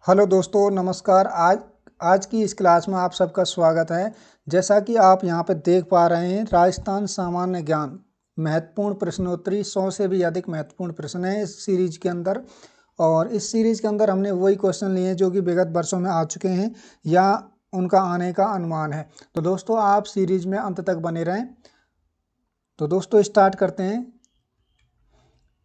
Hello दोस्तों, नमस्कार। आज आज की इस क्लास में आप सबका स्वागत है। जैसा कि आप यहाँ पे देख पा रहे हैं, राजस्थान सामान्य ज्ञान महत्वपूर्ण प्रश्नोत्तरी 100 से भी अधिक महत्वपूर्ण प्रश्न है इस सीरीज के अंदर। और इस सीरीज के अंदर हमने वही क्वेश्चन लिए हैं जो कि विगत वर्षों में आ चुके हैं या उनका आने का अनुमान है। तो दोस्तों, आप सीरीज में अंत तक बने रहें। तो दोस्तों, स्टार्ट करते हैं।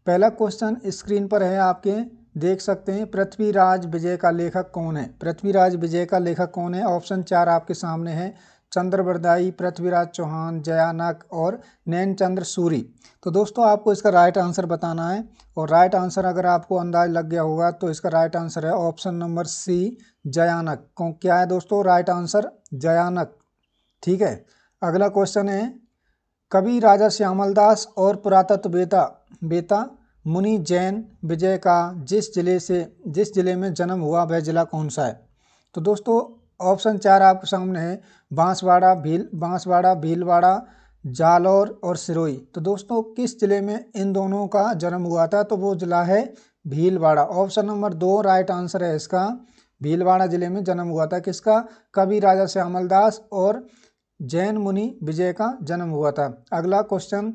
पहला क्वेश्चन स्क्रीन पर है, आपके देख सकते हैं। पृथ्वीराज विजय का लेखक कौन है? पृथ्वीराज विजय का लेखक कौन है? ऑप्शन 4 आपके सामने है। चंद्रबरदाई, पृथ्वीराज चौहान, जयानक और नैनचंद्र सूरी। तो दोस्तों, आपको इसका राइट आंसर बताना है। और राइट आंसर अगर आपको अंदाज लग गया होगा तो इसका राइट आंसर है ऑप्शन नंबर सी, जयानक। क्या है दोस्तों राइट आंसर? जयानक। ठीक है। अगला क्वेश्चन है, कवि राजा श्यामल दास और पुरातत्व बेता मुनि जैन विजय का जिस जिले में जन्म हुआ वह जिला कौन सा है? तो दोस्तों, ऑप्शन 4 आपके सामने है। बांसवाड़ा, भीलवाड़ा, जालौर और सिरोही। तो दोस्तों, किस जिले में इन दोनों का जन्म हुआ था? तो वो जिला है Bhilwara. Option number 2 right answer है इसका। भीलवाड़ा जिले में जन्म हुआ था किसका? कवि राजा श्यामल दास और जैन मुनि विजय का जन्म हुआ था। अगला क्वेश्चन,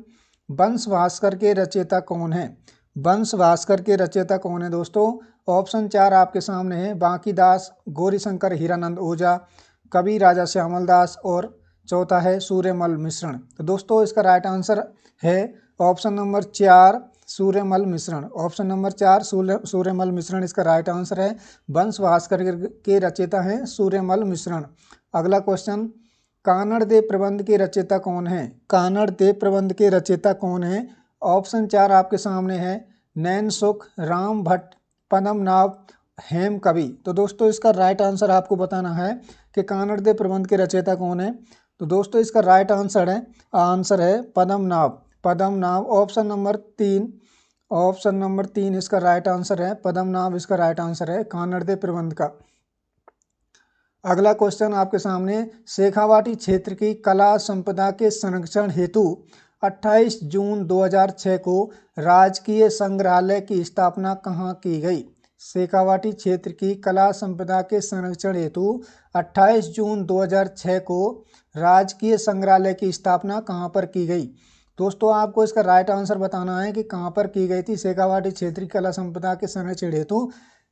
वंश भास्कर के रचयिता कौन है? वंश भास्कर के रचयिता कौन है दोस्तों? ऑप्शन 4 आपके सामने है। बांकीदास, गौरीशंकर हीरानंद ओझा, कवि राजा श्यामल दास और चौथा है सूर्यमल मिश्रण। तो दोस्तों, इसका राइट आंसर है ऑप्शन नंबर 4 सूर्यमल मिश्रण। ऑप्शन नंबर 4 सूर्यमल मिश्रण इसका राइट आंसर है। वंश भास्कर के रचयिता हैं सूर्यमल मिश्रण। अगला क्वेश्चन, कानड़ देव प्रबंध के रचयिता कौन है? कानड़ देव प्रबंध के रचयिता कौन है? ऑप्शन 4 आपके सामने है। नैन सुख, राम भट्ट, पद्मनाभ, हेम कवि। तो दोस्तों, इसका राइट आंसर आपको बताना है कि कानड़ देव प्रबंध के रचयिता कौन है। तो दोस्तों, इसका राइट आंसर है पद्मनाभ। ऑप्शन नंबर 3 इसका राइट आंसर है। पद्मनाभ इसका राइट आंसर है कानड़ देव प्रबंध का। अगला क्वेश्चन आपके सामने, शेखावाटी क्षेत्र की कला संपदा के संरक्षण हेतु 28 जून 2006 को राजकीय संग्रहालय की स्थापना कहाँ की गई? शेखावाटी क्षेत्र की कला संपदा के संरक्षण हेतु 28 जून 2006 को राजकीय संग्रहालय की स्थापना कहाँ पर की गई? दोस्तों, आपको इसका राइट आंसर बताना है कि कहाँ पर की गई थी शेखावाटी क्षेत्र की कला संपदा के संरक्षण हेतु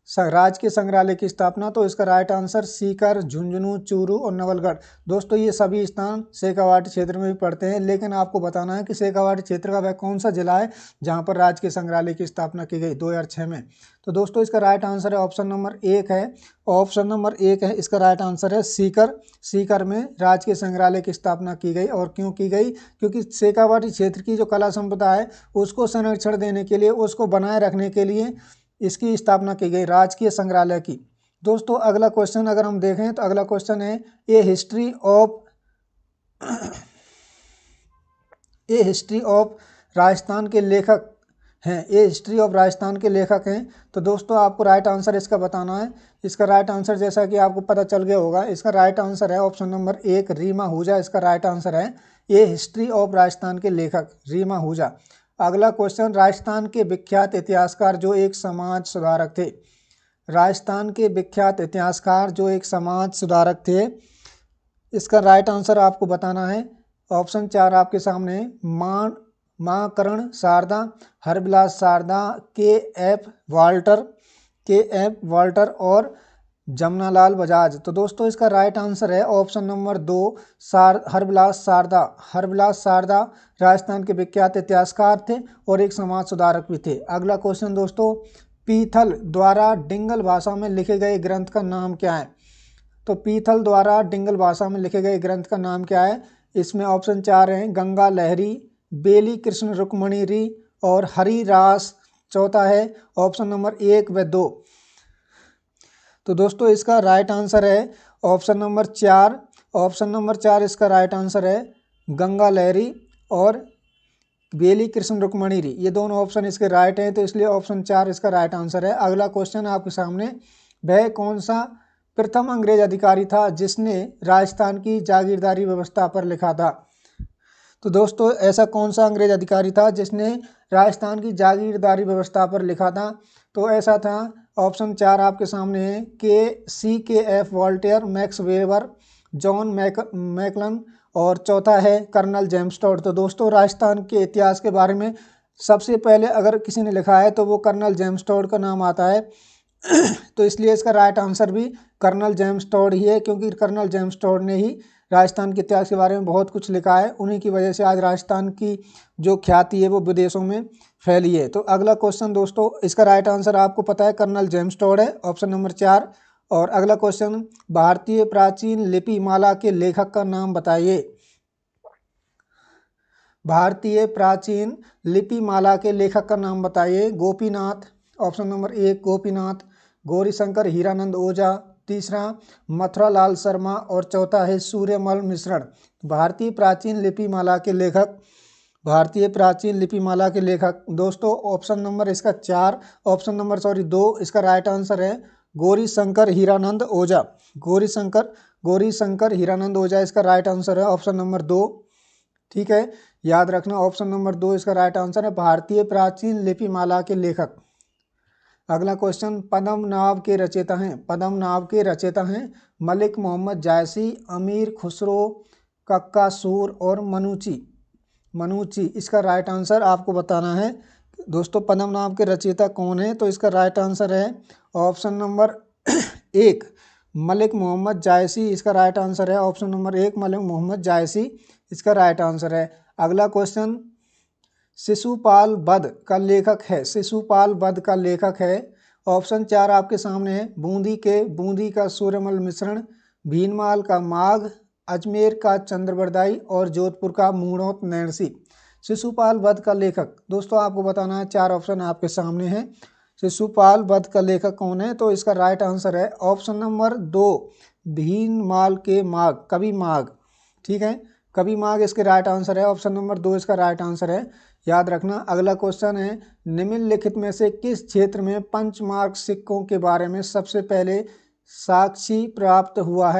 राजकीय संग्रहालय की स्थापना। तो इसका राइट आंसर सीकर, झुंझुनू, चूरू और नवलगढ़। दोस्तों, ये सभी स्थान शेखावाटी क्षेत्र में भी पड़ते हैं, लेकिन आपको बताना है कि शेखावाटी क्षेत्र का वह कौन सा जिला है जहां पर राजकीय संग्रहालय की स्थापना की गई 2006 में। तो दोस्तों, इसका राइट आंसर है ऑप्शन नंबर 1 है। ऑप्शन नंबर 1 है इसका राइट आंसर है सीकर। सीकर में राजकीय संग्रहालय की स्थापना की गई। और क्यों की गई? क्योंकि शेखावाटी क्षेत्र की जो कला संपदा है उसको संरक्षण देने के लिए, उसको बनाए रखने के लिए इसकी स्थापना की गई राजकीय संग्रहालय की। दोस्तों, अगला क्वेश्चन अगर हम देखें तो अगला क्वेश्चन है, ए हिस्ट्री ऑफ राजस्थान के लेखक हैं। ए हिस्ट्री ऑफ राजस्थान के लेखक हैं। तो दोस्तों, आपको राइट आंसर इसका बताना है। इसका राइट आंसर जैसा कि आपको पता चल गया होगा, इसका राइट आंसर है ऑप्शन नंबर 1 रीमा आहूजा। इसका राइट आंसर है ए हिस्ट्री ऑफ राजस्थान के लेखक रीमा आहूजा। अगला क्वेश्चन, राजस्थान के विख्यात इतिहासकार जो एक समाज सुधारक थे। राजस्थान के विख्यात इतिहासकार जो एक समाज सुधारक थे, इसका राइट आंसर आपको बताना है। ऑप्शन 4 आपके सामने, मां करण शारदा, हरविलास शारदा, के एफ वाल्टर और जमनालाल बजाज। तो दोस्तों, इसका राइट आंसर है ऑप्शन नंबर 2 हरविलास शारदा। हरविलास शारदा राजस्थान के विख्यात इतिहासकार थे और एक समाज सुधारक भी थे। अगला क्वेश्चन दोस्तों, पीथल द्वारा डिंगल भाषा में लिखे गए ग्रंथ का नाम क्या है? तो पीथल द्वारा डिंगल भाषा में लिखे गए ग्रंथ का नाम क्या है? इसमें ऑप्शन 4 हैं, गंगा लहरी, बेली कृष्ण रुक्मणी री और हरि रास। चौथा है ऑप्शन नंबर 1 व 2। तो दोस्तों, इसका राइट आंसर है ऑप्शन नंबर 4। ऑप्शन नंबर 4 इसका राइट आंसर है गंगा लहरी और बेली कृष्ण रुक्मणी री। ये दोनों ऑप्शन इसके राइट हैं, तो इसलिए ऑप्शन 4 इसका राइट आंसर है। अगला क्वेश्चन आपके सामने, वह कौन सा प्रथम अंग्रेज अधिकारी था जिसने राजस्थान की जागीरदारी व्यवस्था पर लिखा था? तो दोस्तों, ऐसा कौन सा अंग्रेज अधिकारी था जिसने राजस्थान की जागीरदारी व्यवस्था पर लिखा था? तो ऐसा था ऑप्शन 4 आपके सामने है CKF Voltaire, Max Weber, John McLennan और चौथा है कर्नल जेम्स टॉड। तो दोस्तों राजस्थान के इतिहास के बारे में सबसे पहले अगर किसी ने लिखा है तो वो कर्नल जेम्स टॉड का नाम आता है। तो इसलिए इसका राइट आंसर भी कर्नल जेम्स टॉड ही है, क्योंकि कर्नल जेम्स टॉड ने ही राजस्थान के इतिहास के बारे में बहुत कुछ लिखा है। उन्हीं की वजह से आज राजस्थान की जो ख्याति है वो विदेशों में फैली है। तो अगला क्वेश्चन दोस्तों, इसका राइट आंसर आपको पता है कर्नल जेम्स टॉड है, ऑप्शन नंबर 4। और अगला क्वेश्चन, भारतीय प्राचीन लिपि माला के लेखक का नाम बताइए। भारतीय प्राचीन लिपि माला के लेखक का नाम बताइए। गोपीनाथ, ऑप्शन नंबर 1 गोपीनाथ, गौरीशंकर हीरानंद ओझा, तीसरा मथुरालाल शर्मा और चौथा है सूर्यमल मिश्रण। भारतीय प्राचीन लिपि माला के लेखक, भारतीय प्राचीन लिपि माला के लेखक दोस्तों ऑप्शन नंबर इसका 4, ऑप्शन नंबर 2 इसका राइट आंसर है गौरीशंकर हीरानंद ओझा। गौरीशंकर हीरानंद ओझा इसका राइट आंसर है, ऑप्शन नंबर 2। ठीक है, याद रखना ऑप्शन नंबर 2 इसका राइट आंसर है, भारतीय प्राचीन लिपि माला के लेखक। अगला क्वेश्चन, पद्मनाभ के रचयिता हैं, पद्मनाभ के रचयिता हैं मलिक मोहम्मद जायसी, अमीर खुसरो, कक्कासूर और मनुची। इसका राइट आंसर आपको बताना है। दोस्तों पद्मनाभ के रचयिता कौन है, तो इसका राइट आंसर है ऑप्शन नंबर 1 मलिक मोहम्मद जायसी। इसका राइट आंसर है ऑप्शन नंबर 1 मलिक मोहम्मद जायसी, इसका राइट आंसर है। अगला क्वेश्चन, शिशुपाल वध का लेखक है, शिशुपाल वध का लेखक है, ऑप्शन 4 आपके सामने है बूंदी का सूर्यमल मिश्रण, भीनमाल का माघ, अजमेर का चंद्रबरदाई और जोधपुर का मूणोत नैणसी। शिशुपाल वध का लेखक दोस्तों आपको बताना है, 4 ऑप्शन आपके सामने हैं। शिशुपाल वध का लेखक कौन है, तो इसका राइट आंसर है ऑप्शन नंबर 2 भीनमाल के माघ, कवि माघ। ठीक है, कवि माघ इसके राइट आंसर है, ऑप्शन नंबर 2 इसका राइट आंसर है, याद रखना। अगला क्वेश्चन है, निम्नलिखित में से किस क्षेत्र में पंचमार्क सिक्कों के बारे में सबसे पहले साक्ष्य प्राप्त हुआ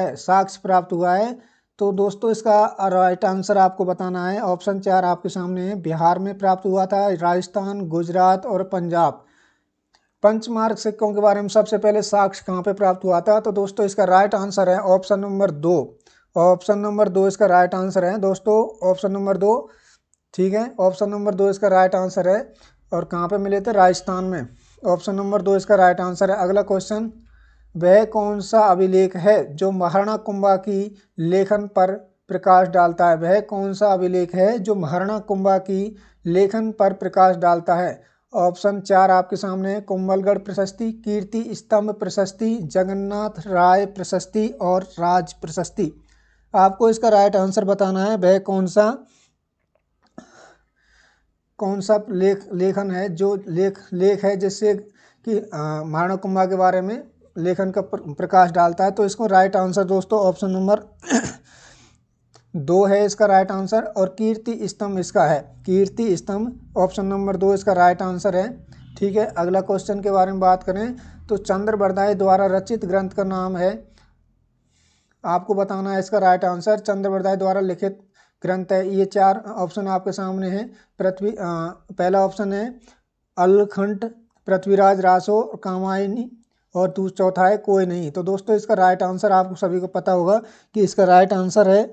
है। तो दोस्तों इसका राइट आंसर आपको बताना है, ऑप्शन 4 आपके सामने है, बिहार में प्राप्त हुआ था, राजस्थान, गुजरात और पंजाब। पंचमार्क सिक्कों के बारे में सबसे पहले साक्ष्य कहाँ पे प्राप्त हुआ था, तो दोस्तों इसका राइट आंसर है ऑप्शन नंबर 2, ऑप्शन नंबर 2 इसका राइट आंसर है दोस्तों, ऑप्शन नंबर 2। ठीक है, ऑप्शन नंबर 2 इसका राइट आंसर है, और कहाँ पे मिले थे, राजस्थान में, ऑप्शन नंबर 2 इसका राइट आंसर है। अगला क्वेश्चन, वह कौन सा अभिलेख है जो महाराणा कुंभा की लेखन पर प्रकाश डालता है, वह कौन सा अभिलेख है जो महाराणा कुंभा की लेखन पर प्रकाश डालता है। ऑप्शन 4 आपके सामने है, कुंभलगढ़ प्रशस्ति, कीर्ति स्तंभ प्रशस्ति, जगन्नाथ राय प्रशस्ति और राज प्रशस्ति। आपको इसका राइट आंसर बताना है, वह कौन सा लेखन है जो लेख है जिससे कि महाराणा कुंभा के बारे में लेखन का प्रकाश डालता है। तो इसको राइट आंसर दोस्तों ऑप्शन नंबर 2 है इसका राइट आंसर, और कीर्ति स्तंभ इसका है, कीर्ति स्तंभ ऑप्शन नंबर 2 इसका राइट आंसर है। ठीक है, अगला क्वेश्चन के बारे में बात करें तो चंद्रबरदाई द्वारा रचित ग्रंथ का नाम है, आपको बताना है इसका राइट आंसर। चंद्रबरदाई द्वारा लिखित ग्रंथ है, ये 4 ऑप्शन आपके सामने हैं। पहला ऑप्शन है अलखंड, पृथ्वीराज रासो, कामायनी और चौथा है कोई नहीं। तो दोस्तों इसका राइट आंसर आपको सभी को पता होगा कि इसका राइट आंसर है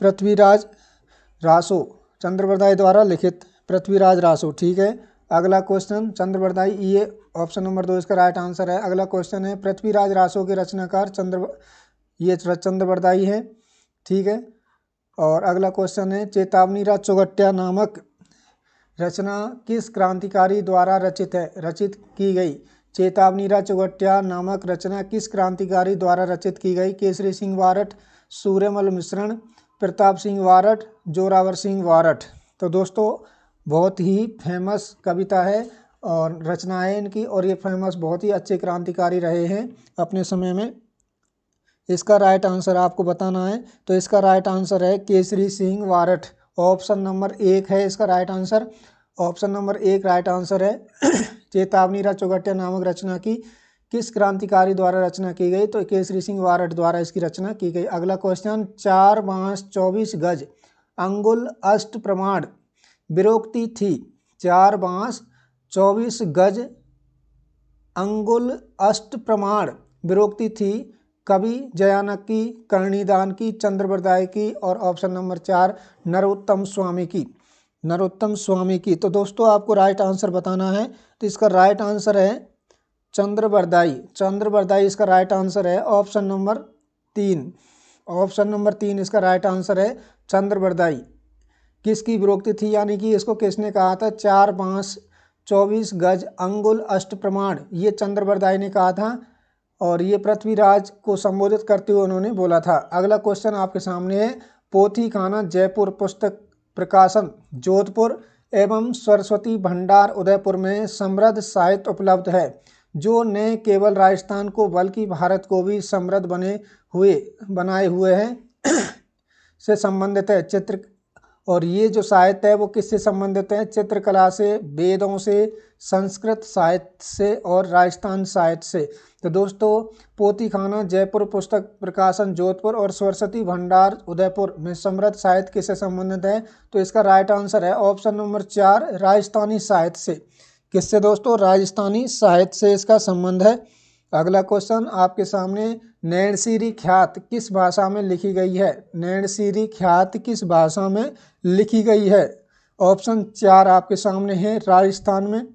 पृथ्वीराज रासो, चंद्रबरदाई द्वारा लिखित पृथ्वीराज रासो। ठीक है, अगला क्वेश्चन, चंद्रबरदाई, ये ऑप्शन नंबर 2 इसका राइट आंसर है। अगला क्वेश्चन है, पृथ्वीराज रासो के रचनाकार चंद्रबरदाई है। ठीक है, और अगला क्वेश्चन है, चेतावनी चौगट्या नामक रचना किस क्रांतिकारी द्वारा रचित की गई। चेतावनी चौगट्या नामक रचना किस क्रांतिकारी द्वारा रचित की गई। केसरी सिंह वारठ, सूर्यमल मिश्रण, प्रताप सिंह वारठ, जोरावर सिंह वारठ। तो दोस्तों बहुत ही फेमस कविता है और रचना है इनकी, और ये फेमस बहुत ही अच्छे क्रांतिकारी रहे हैं अपने समय में। इसका राइट आंसर आपको बताना है, तो इसका राइट आंसर है केसरी सिंह वारठ, ऑप्शन नंबर 1 है इसका right answer, option number 1 right answer है। चेतावनी चौगट्या नामक रचना की किस क्रांतिकारी द्वारा रचना की गई, तो केसरी सिंह वारठ द्वारा इसकी रचना की गई। अगला क्वेश्चन, 4 बांस 24 गज अंगुल अष्ट प्रमाण विरोक्ति थी। 4 बांस 24 गज अंगुल अष्ट प्रमाण विरोक्ति थी कवि जयानक की, कर्णिदान की, चंद्रबरदाई की और ऑप्शन नंबर 4 नरोत्तम स्वामी की। नरोत्तम स्वामी की। तो दोस्तों आपको राइट आंसर बताना है। तो इसका राइट आंसर है चंद्रबरदाई। चंद्रबरदाई इसका राइट आंसर है, ऑप्शन नंबर 3। ऑप्शन नंबर 3 इसका राइट आंसर है चंद्रबरदाई। किसकी विरोक्ति थी, यानी कि इसको किसने कहा था? 4 बांस 24 गज अंगुल अष्ट प्रमाण, ये चंद्रबरदाई ने कहा था और ये पृथ्वीराज को संबोधित करते हुए उन्होंने बोला था। अगला क्वेश्चन आपके सामने है, पोथी खाना जयपुर पुस्तक प्रकाशन जोधपुर एवं सरस्वती भंडार उदयपुर में समृद्ध साहित्य उपलब्ध है, जो न केवल राजस्थान को बल्कि भारत को भी समृद्ध बनाए हुए हैं से संबंधित है। चित्र और ये जो साहित्य है वो किससे संबंधित है? चित्रकला से, वेदों से, संस्कृत साहित्य से और राजस्थान साहित्य से। तो दोस्तों पोथी खाना जयपुर पुस्तक प्रकाशन जोधपुर और सरस्वती भंडार उदयपुर में समृद्ध साहित्य किससे संबंधित है? तो इसका राइट आंसर है ऑप्शन नंबर 4 राजस्थानी साहित्य से। किससे दोस्तों? राजस्थानी साहित्य से इसका संबंध है। अगला क्वेश्चन आपके सामने, नैणसीरी ख्यात किस भाषा में लिखी गई है? नैणसीरी ख्यात किस भाषा में लिखी गई है? ऑप्शन 4 आपके सामने है, राजस्थान में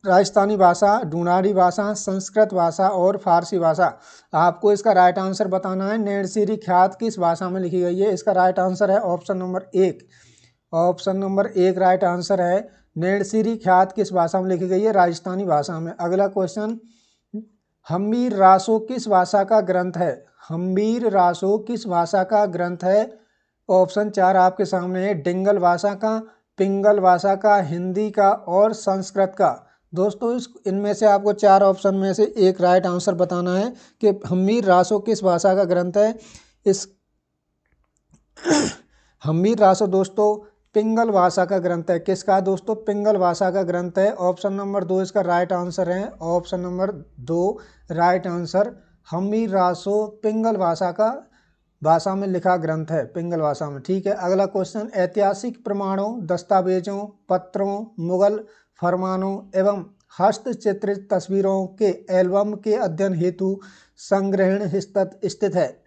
राजस्थानी भाषा, ढूंढाड़ी भाषा, संस्कृत भाषा और फारसी भाषा। आपको इसका राइट आंसर बताना है। नैणसीरी ख्यात किस भाषा में लिखी गई है? इसका राइट आंसर है option number 1। Option number 1 right answer है। नैणसीरी ख्यात किस भाषा में लिखी गई है? राजस्थानी भाषा में। अगला क्वेश्चन, हम्मीर रासो किस भाषा का ग्रंथ है? हम्मीर रासो किस भाषा का ग्रंथ है? ऑप्शन 4 आपके सामने है, डिंगल भाषा का, पिंगल भाषा का, हिंदी का और संस्कृत का। दोस्तों इनमें से आपको 4 ऑप्शन में से एक राइट आंसर बताना है कि हम्मीर रासो किस भाषा का ग्रंथ है। इस हम्मीर रासो दोस्तों पिंगल भाषा का ग्रंथ है। किसका दोस्तों? पिंगल भाषा का ग्रंथ है। ऑप्शन नंबर 2 इसका राइट आंसर है। Option number 2 right answer, Hammir Raso पिंगल भाषा में लिखा ग्रंथ है, पिंगल भाषा में। ठीक है। अगला क्वेश्चन, ऐतिहासिक प्रमाणों, दस्तावेजों, पत्रों, मुगल फरमानों एवं हस्तचित्रित तस्वीरों के एल्बम के अध्ययन हेतु संग्रहण स्थित है।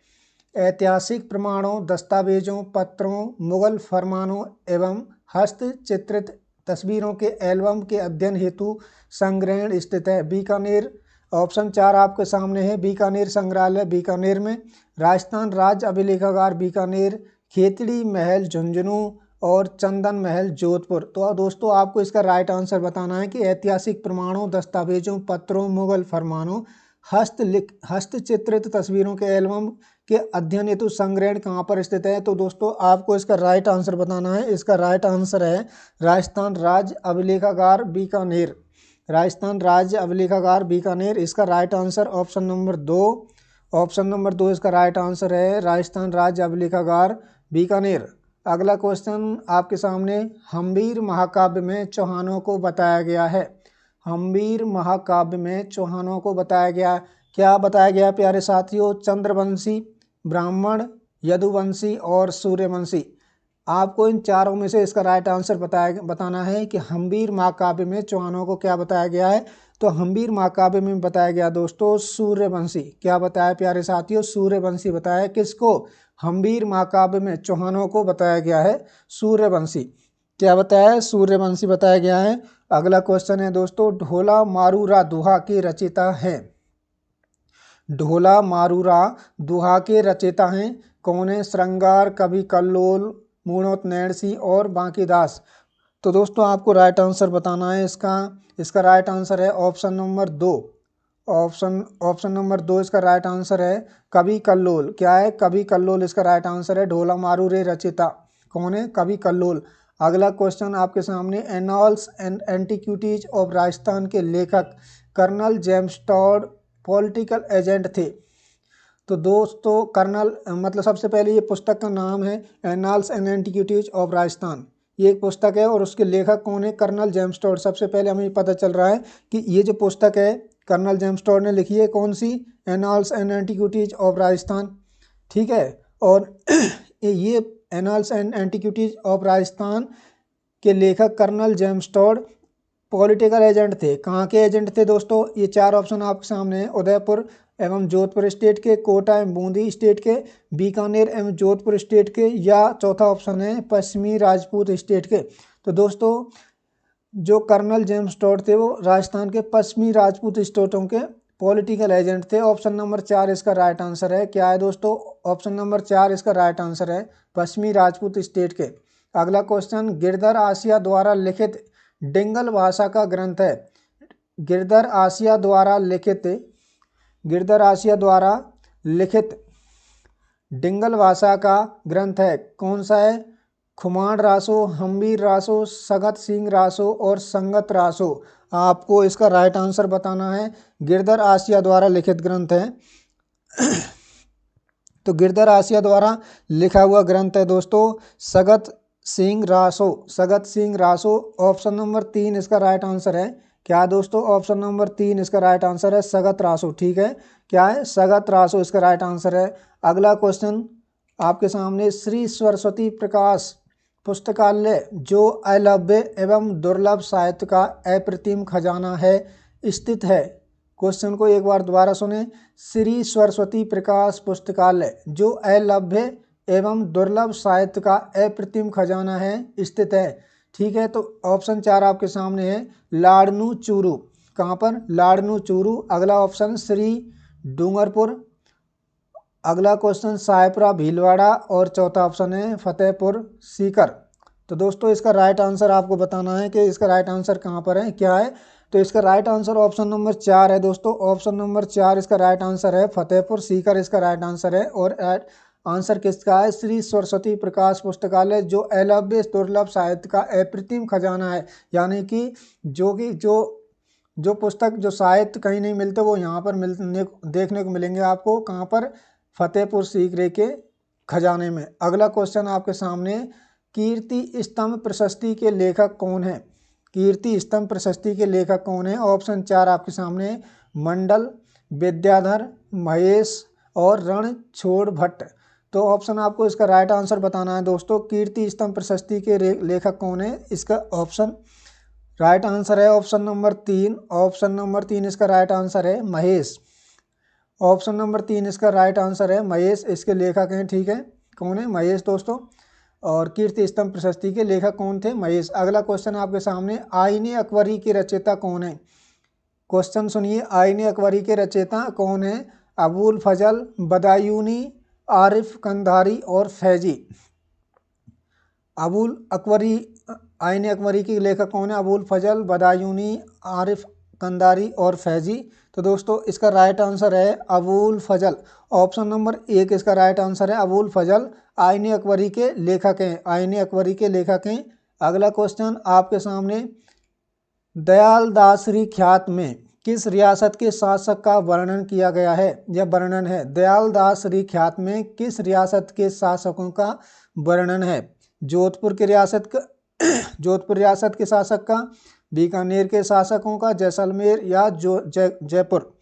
ऐतिहासिक प्रमाणों, दस्तावेजों, पत्रों, मुगल फरमानों एवं हस्तचित्रित तस्वीरों के एल्बम के अध्ययन हेतु संग्रहण स्थित है बीकानेर। ऑप्शन 4 आपके सामने है, बीकानेर संग्रहालय बीकानेर में, राजस्थान राज्य अभिलेखागार बीकानेर, खेतड़ी महल झुंझुनू और चंदन महल जोधपुर। तो दोस्तों आपको इसका राइट आंसर बताना है कि ऐतिहासिक प्रमाणों, दस्तावेजों, पत्रों, मुगल फरमानों, हस्तचित्रित तस्वीरों के एल्बम के अध्ययन हेतु संग्रहण कहाँ पर स्थित है? तो दोस्तों आपको इसका राइट आंसर बताना है। इसका राइट आंसर है राजस्थान राज्य अभिलेखागार बीकानेर। राजस्थान राज्य अभिलेखागार बीकानेर इसका right answer option number 2। Option number 2 इसका राइट आंसर है, राजस्थान राज्य अभिलेखागार बीकानेर। अगला क्वेश्चन आपके सामने, हम्मीर महाकाव्य में चौहानों को बताया गया है। हम्मीर महाकाव्य में चौहानों को बताया गया, क्या बताया गया प्यारे साथियों? चंद्रवंशी, ब्राह्मण, यदुवंशी और सूर्यवंशी। आपको इन चारों में से इसका राइट आंसर बताना है कि हम्मीर महाकाव्य में चौहानों को क्या बताया गया है। तो हम्मीर महाकाव्य में बताया गया दोस्तों सूर्यवंशी। क्या बताया प्यारे साथियों? सूर्यवंशी बताया। किसको? हम्मीर महाकाव्य में चौहानों को बताया गया है सूर्यवंशी। क्या बताया है? सूर्यवंशी बताया गया है। अगला क्वेश्चन है दोस्तों, ढोला मारूरा दोहा के रचयिता हैं। ढोला मारूरा दोहा के रचयिता हैं कौन है? श्रृंगार, कवि कल्लोल, मूणोत नैणसी और बांकीदास। तो दोस्तों आपको राइट आंसर बताना है इसका राइट आंसर है ऑप्शन नंबर 2। ऑप्शन नंबर 2 इसका राइट आंसर है कवि कल्लोल। क्या है? कवि कल्लोल इसका राइट आंसर है। ढोला मारूरे रचयिता कौन है? कवि कल्लोल। अगला क्वेश्चन आपके सामने, annals and antiquities of Rajasthan के लेखक colonel James Tod political agent थे। तो दोस्तों कर्नल मतलब सबसे पहले ये पुस्तक का नाम है annals and antiquities of Rajasthan, ये एक पुस्तक है और उसके लेखक कौन है? Colonel James Tod. सबसे पहले हमें पता चल रहा है कि ये जो पुस्तक है कर्नल जेम्स टॉड ने लिखी है, कौन सी? Annals and antiquities of Rajasthan. ठीक है। और ये annals and antiquities of Rajasthan के लेखक colonel James Tod political agent थे। कहाँ के एजेंट थे दोस्तों? ये चार ऑप्शन आपके सामने हैं। उदयपुर एवं जोधपुर स्टेट के, कोटा एवं बूंदी स्टेट के, बीकानेर एवं जोधपुर स्टेट के, या चौथा ऑप्शन है पश्चिमी राजपूत स्टेट के। तो दोस्तों जो कर्नल जेम्स टॉड थे वो राजस्थान के पश्चिमी राजपूत स्टेटों के पॉलिटिकल एजेंट थे। ऑप्शन नंबर 4 इसका राइट आंसर है। क्या है दोस्तों? ऑप्शन नंबर 4 इसका राइट आंसर है, पश्चिमी राजपूत स्टेट के। अगला क्वेश्चन, गिरधर आसिया द्वारा लिखित डिंगल भाषा का ग्रंथ है। गिरधर आसिया द्वारा लिखित डिंगल भाषा का ग्रंथ है, कौन सा है? खुमान रासो, हम्बीर रासो, सगत सिंह रासो और संगत रासो। आपको इसका राइट आंसर बताना है। गिरधर आसिया द्वारा लिखित ग्रंथ है। तो गिरधर आसिया द्वारा लिखा हुआ ग्रंथ है दोस्तों सगत सिंह रासो। ऑप्शन नंबर 3 इसका राइट आंसर है। क्या दोस्तों? ऑप्शन नंबर 3 इसका राइट आंसर है, सगत रासो। ठीक है, क्या है? सगत रासो इसका राइट आंसर है। अगला क्वेश्चन आपके सामने, श्री सरस्वती प्रकाश पुस्तकालय जो अलभ्य एवं दुर्लभ साहित्य का अप्रतिम खजाना है स्थित है। क्वेश्चन को एक बार दोबारा सुने। श्री सरस्वती प्रकाश पुस्तकालय जो अलभ्य एवं दुर्लभ साहित्य का अप्रतिम खजाना है स्थित है। ठीक है, तो ऑप्शन 4 आपके सामने है, लाड़नू चूरू। कहाँ पर? लाड़नू चूरू। अगला ऑप्शन श्री डूंगरपुर। अगला क्वेश्चन सायपुरा भीलवाड़ा। और चौथा ऑप्शन है फतेहपुर सीकर। तो दोस्तों इसका राइट आंसर आपको बताना है कि इसका राइट आंसर कहाँ पर है, क्या है? तो इसका राइट आंसर ऑप्शन नंबर 4 है दोस्तों। ऑप्शन नंबर 4 इसका राइट आंसर है, फतेहपुर सीकर इसका राइट आंसर है। और आंसर किसका है? श्री सरस्वती प्रकाश पुस्तकालय जो अलभ्य दुर्लभ साहित्य का अप्रतिम खजाना है। यानी कि जो पुस्तक, जो साहित्य कहीं नहीं मिलते वो यहाँ पर देखने को मिलेंगे आपको। कहाँ पर? फतेहपुर सीकरे के खजाने में। अगला क्वेश्चन आपके सामने, कीर्ति स्तंभ प्रशस्ति के लेखक कौन है? कीर्ति स्तंभ प्रशस्ति के लेखक कौन है? ऑप्शन 4 आपके सामने, मंडल, विद्याधर, महेश और रणछोड़ भट्ट। तो ऑप्शन आपको इसका राइट आंसर बताना है दोस्तों। कीर्ति स्तंभ प्रशस्ति के लेखक कौन है? इसका ऑप्शन राइट आंसर है ऑप्शन नंबर 3। ऑप्शन नंबर 3 इसका राइट आंसर है, महेश। ऑप्शन नंबर 3 इसका राइट आंसर है, महेश इसके लेखक हैं। ठीक है, कौन है? महेश दोस्तों। और कीर्ति स्तंभ प्रशस्ति के लेखक कौन थे? महेश। अगला क्वेश्चन आपके सामने, आईने अकबरी के रचयिता कौन है? क्वेश्चन सुनिए, आईने अकबरी के रचयिता कौन है? अबुल फजल, बदायूनी, आरिफ कंधारी और फैजी। आईने अकबरी के लेखक कौन है? अबुल फजल, बदायूनी, आरिफ कंधारी और फैजी। तो दोस्तों इसका राइट आंसर है अबुल फजल। ऑप्शन नंबर 1 इसका राइट आंसर है, अबुल फजल आईने अकबरी के लेखक हैं। आईने अकबरी के लेखक हैं। अगला क्वेश्चन आपके सामने, दयाल दासरी ख्यात में किस रियासत के शासक का वर्णन किया गया है? यह वर्णन है, दयाल दासरी ख्यात में किस रियासत के शासकों का वर्णन है? जोधपुर के रियासत का जोधपुर रियासत के शासक का, बीकानेर के शासकों का, जैसलमेर या जयपुर।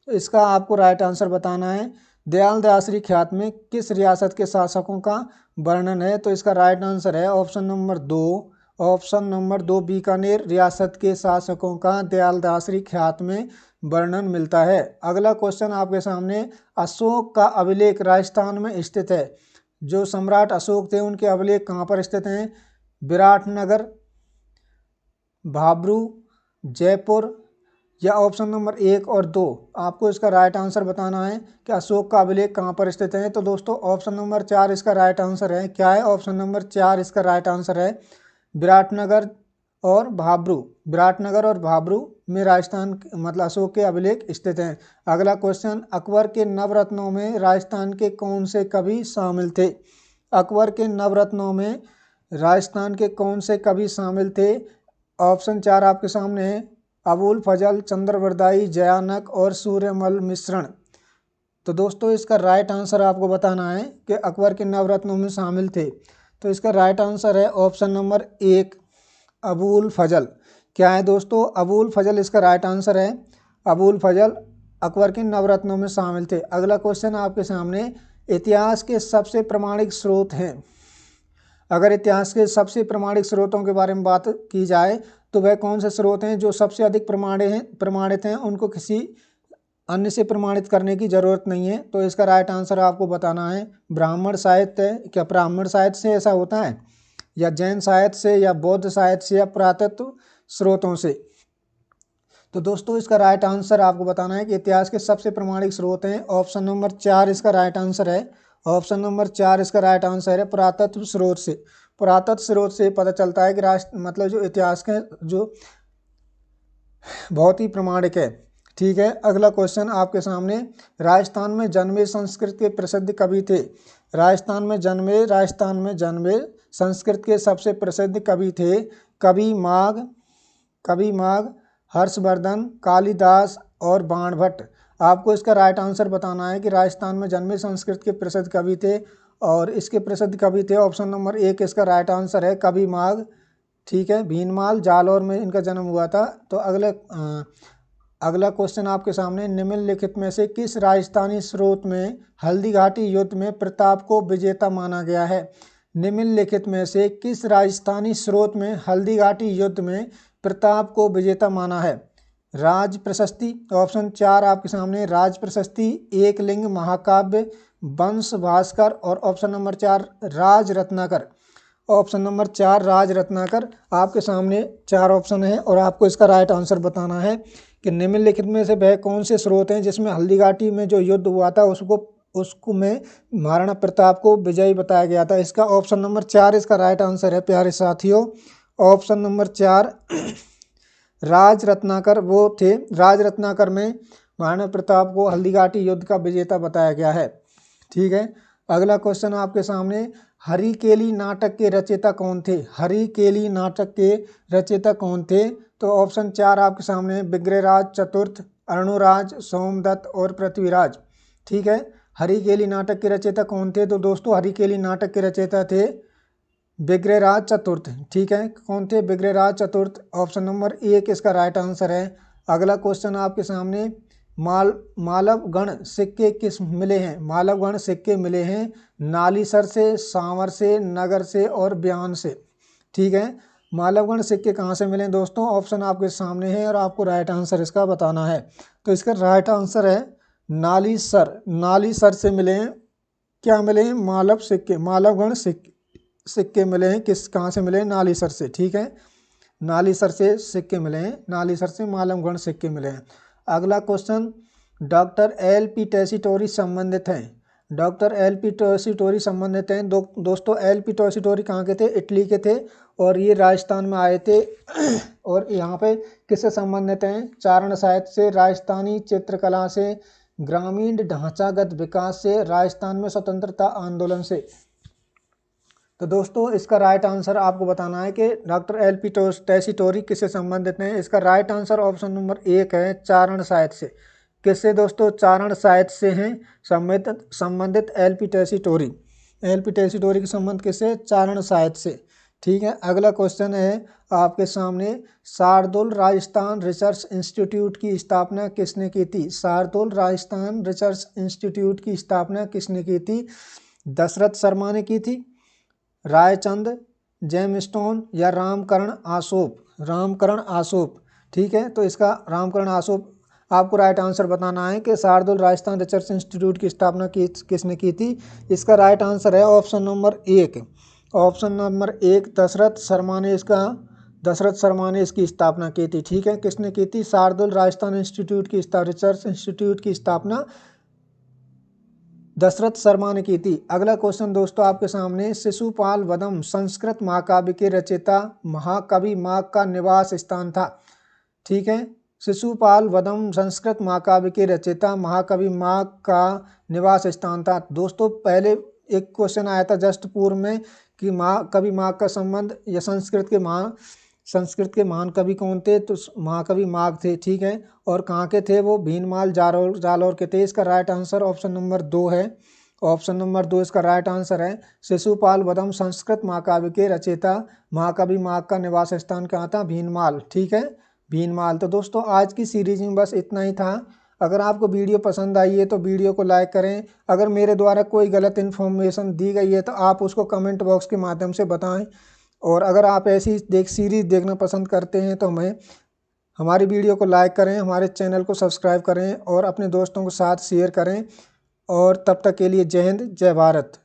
इसका आपको राइट आंसर बताना है। दयाल दासरी ख्यात में किस रियासत के शासकों का वर्णन है? तो इसका राइट आंसर है option number 2। Option number 2 Bikaner रियासत के शासकों का दयाल दासरी ख्यात में वर्णन मिलता है। अगला क्वेश्चन आपके सामने, अशोक का अभिलेख राजस्थान में स्थित है। जो सम्राट अशोक थे उनके अभिलेख कहाँ पर स्थित हैं? विराटनगर, भाब्रू, जयपुर या ऑप्शन नंबर 1 और 2। आपको इसका राइट आंसर बताना है कि अशोक का अभिलेख कहाँ पर स्थित है। तो दोस्तों ऑप्शन नंबर 4 इसका राइट आंसर है। क्या है? ऑप्शन नंबर 4 इसका राइट आंसर है, विराटनगर और भाब्रू। विराटनगर और भाब्रू में राजस्थान मतलब अशोक के अभिलेख स्थित हैं। अगला क्वेश्चन, अकबर के नवरत्नों में राजस्थान के कौन से कवि शामिल थे? अकबर के नवरत्नों में राजस्थान के कौन से कवि शामिल थे? ऑप्शन 4 आपके सामने है, अबुल फजल, चंद्रवरदाई, जयानक और सूर्यमल मिश्रण। तो दोस्तों इसका राइट आंसर आपको बताना है कि अकबर के नवरत्नों में शामिल थे। तो इसका राइट आंसर है ऑप्शन नंबर 1, अबुल फजल। क्या है दोस्तों? अबुल फजल इसका राइट आंसर है। अबुल फजल अकबर के नवरत्नों में शामिल थे। अगला क्वेश्चन आपके सामने, इतिहास के सबसे प्रामाणिक स्रोत हैं। अगर इतिहास के सबसे प्रामाणिक स्रोतों के बारे में बात की जाए तो वह कौन से स्रोत हैं जो सबसे अधिक प्रमाणित हैं, उनको किसी अन्य से प्रमाणित करने की जरूरत नहीं है। तो इसका राइट आंसर आपको बताना है ब्राह्मण साहित्य। क्या ब्राह्मण साहित्य से ऐसा होता है, या जैन साहित्य से, या बौद्ध साहित्य से, या पुरातत्व स्रोतों से? तो दोस्तों इसका राइट आंसर आपको बताना है कि इतिहास के सबसे प्रमाणिक स्रोत हैं। ऑप्शन नंबर 4 इसका राइट आंसर है। ऑप्शन नंबर 4 इसका राइट आंसर है पुरातत्व स्रोत से। पुरातत्व स्रोत से पता चलता है कि राष्ट्र मतलब जो इतिहास के जो बहुत ही प्रमाणिक है। ठीक है, अगला क्वेश्चन आपके सामने, राजस्थान में जन्मे संस्कृत के प्रसिद्ध कवि थे। राजस्थान में जन्मे संस्कृत के सबसे प्रसिद्ध कवि थे कवि माघ, हर्षवर्धन, कालिदास और बाणभट्ट। आपको इसका राइट आंसर बताना है कि राजस्थान में जन्मे संस्कृत के प्रसिद्ध कवि थे, और इसके प्रसिद्ध कवि थे ऑप्शन नंबर 1 इसका राइट आंसर है कवि माघ। ठीक है, भीनमाल जालौर में इनका जन्म हुआ था। तो अगला क्वेश्चन आपके सामने, निम्नलिखित में से किस राजस्थानी स्रोत में हल्दी घाटी युद्ध में प्रताप को विजेता माना गया है? निम्नलिखित में से किस राजस्थानी स्रोत में हल्दी घाटी युद्ध में प्रताप को विजेता माना है? राज प्रशस्ति, ऑप्शन 4 आपके सामने राज प्रशस्ति, एकलिंग महाकाव्य, वंश भास्कर, और ऑप्शन नंबर 4 राज रत्नाकर। ऑप्शन नंबर 4 राज रत्नाकर। आपके सामने 4 ऑप्शन है और आपको इसका राइट आंसर बताना है कि निम्नलिखित में से वह कौन से स्रोत हैं जिसमें हल्दी घाटी में जो युद्ध हुआ था उसको में महाराणा प्रताप को विजयी बताया गया था। इसका ऑप्शन नंबर 4 इसका राइट आंसर है प्यारे साथियों। ऑप्शन नंबर 4 राज रत्नाकर वो थे। राज रत्नाकर में महाराणा प्रताप को हल्दी घाटी युद्ध का विजेता बताया गया है। ठीक है, अगला क्वेश्चन आपके सामने, हरिकेली नाटक के रचयिता कौन थे? हरिकेली नाटक के रचयिता कौन थे? तो ऑप्शन 4 आपके सामने विग्रहराज चतुर्थ, अरुणराज, सोमदत्त और पृथ्वीराज। ठीक है, हरिकेली नाटक के रचयिता कौन थे? तो दोस्तों हरिकेली नाटक के रचयिता थे विग्रहराज चतुर्थ। ठीक है, कौन थे? विग्रहराज चतुर्थ। ऑप्शन नंबर 1 इसका राइट आंसर है। अगला क्वेश्चन आपके सामने, मालवगढ़ सिक्के किस मिले हैं? मालवगढ़ सिक्के मिले हैं नालीसर से, सांवर से, नगर से और ब्यान से। ठीक है, मालवगढ़ सिक्के कहाँ से मिले दोस्तों? ऑप्शन आपके सामने है और आपको राइट आंसर इसका बताना है। तो इसका राइट आंसर है नालीसर से मिले हैं। क्या मिले हैं? मालवगढ़ सिक्के मिले हैं। कहाँ से मिले हैं? नालीसर से। ठीक है, नालीसर से सिक्के मिले हैं, नालीसर से मालवगढ़ सिक्के मिले हैं। अगला क्वेश्चन, डॉक्टर एल.पी. टेसीटोरी संबंधित हैं। Doctor LP. टेसीटोरी संबंधित हैं। दोस्तों एल.पी. टेसीटोरी कहाँ के थे? इटली के थे, और ये राजस्थान में आए थे। और यहाँ पे किससे संबंधित हैं? चारण साहित्य से, राजस्थानी चित्रकला से, ग्रामीण ढांचागत विकास से, राजस्थान में स्वतंत्रता आंदोलन से। तो दोस्तों इसका राइट आंसर आपको बताना है कि डॉक्टर एल.पी. टेसीटोरी किससे संबंधित हैं। इसका राइट आंसर ऑप्शन नंबर 1 है चारण साहित्य से। किससे दोस्तों? चारण साहित्य से हैं संबंधित एल.पी. टेसीटोरी। एल.पी. टेसीटोरी के संबंध किससे? चारण साहित्य से। ठीक है, अगला क्वेश्चन है आपके सामने, शार्दुल राजस्थान रिसर्च इंस्टीट्यूट की स्थापना किसने की थी? शार्दुल राजस्थान रिसर्च इंस्टीट्यूट की स्थापना किसने की थी? दशरथ शर्मा ने की थी, रायचंद, जेमस्टोन, या रामकरण आसोप। ठीक है, तो इसका रामकरण आसोप। आपको राइट आंसर बताना है कि शार्दुल राजस्थान रिसर्च इंस्टीट्यूट की स्थापना किसने की थी। इसका राइट आंसर है option number 1। Option number 1 Dasharath Sharma ने इसकी स्थापना की थी। ठीक है, किसने की थी? शार्दुल राजस्थान रिसर्च इंस्टीट्यूट की स्थापना दशरथ शर्मा ने की थी। अगला क्वेश्चन दोस्तों आपके सामने, शिशुपाल वधम संस्कृत महाकाव्य के रचयिता महाकवि माघ का निवास स्थान था। ठीक है, शिशुपाल वधम संस्कृत महाकाव्य के रचयिता महाकवि माघ का निवास स्थान था। दोस्तों पहले एक क्वेश्चन आया था जस्ट पूर्व में कि महाकवि माघ का संबंध या संस्कृत के महान कवि कौन थे? तो महाकवि माघ थे। ठीक है, और कहाँ के थे वो? भीनमाल जालौर के थे। इसका राइट आंसर ऑप्शन नंबर 2 है। ऑप्शन नंबर 2 इसका राइट आंसर है। शिशुपाल वधम संस्कृत महाकाव्य के रचयिता महाकवि माघ का निवास स्थान कहाँ था? भीनमाल। ठीक है, भीनमाल। तो दोस्तों आज की सीरीज में बस इतना ही था। अगर आपको वीडियो पसंद आई है तो वीडियो को लाइक करें। अगर मेरे द्वारा कोई गलत इन्फॉर्मेशन दी गई है तो आप उसको कमेंट बॉक्स के माध्यम से बताएं। और अगर आप ऐसी सीरीज़ देखना पसंद करते हैं तो हमारी वीडियो को लाइक करें, हमारे चैनल को सब्सक्राइब करें और अपने दोस्तों के साथ शेयर करें। और तब तक के लिए जय हिंद, जय भारत।